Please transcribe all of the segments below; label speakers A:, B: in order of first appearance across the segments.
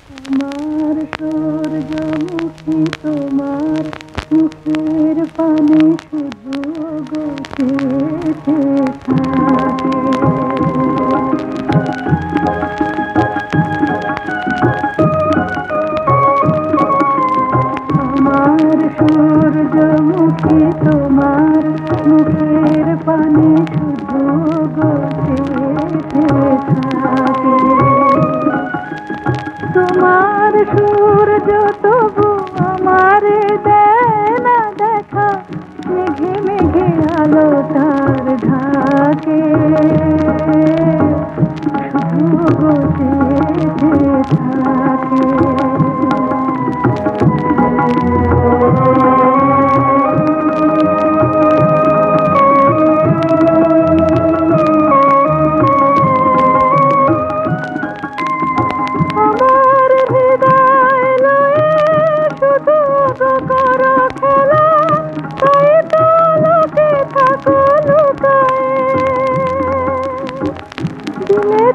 A: আমার সূর্যমুখী তোমার মুখের পানে শুধু গতিতে থাকে। আমার সূর্যমুখী তোমার মুখের পানে শুধু গতিতে থাকে। তোমার সূর্য তবু আমারে দেয় না দেখা, মেঘে মেঘে আলো তার ঢাকে, শুধু গতিতে থাকে।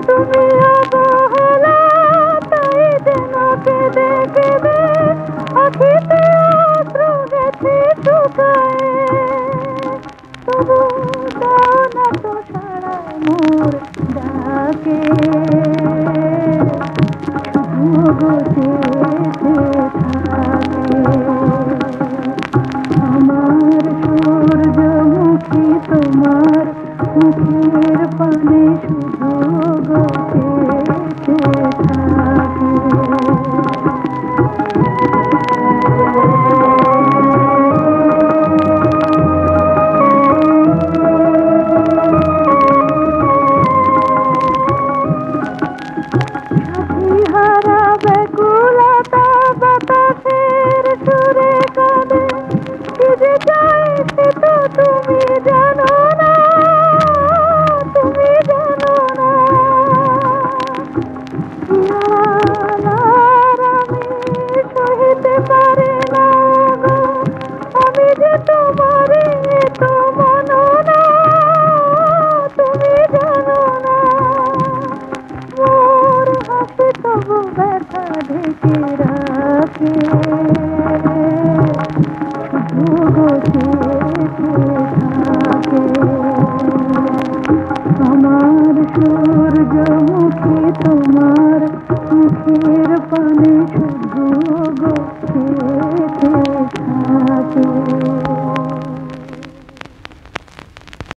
A: তুমি অবহেলা তাই যেন কেঁদে কেঁদে আখিতে অশ্রু গেছে শুকায়ে, তবু দাও না তো সাড়া মোর ডাকে, শুধু গতিতে থাকে। আমার সূর্যমুখী তোমার মুখের পানে শুধু গতিতে থাকে। সাথীহারা ব্যাকুলতা বাতাসের সুরে কাঁদে, কি যে চাই সে তো তুমি জানো না, তুমি জানো না। আর আমি সহিতে পারি না গো, আমি যে তোমারে তো মানো না, তুমি জানো না। মোর হাসি তবু ব্যথা ঢেকে রাখে।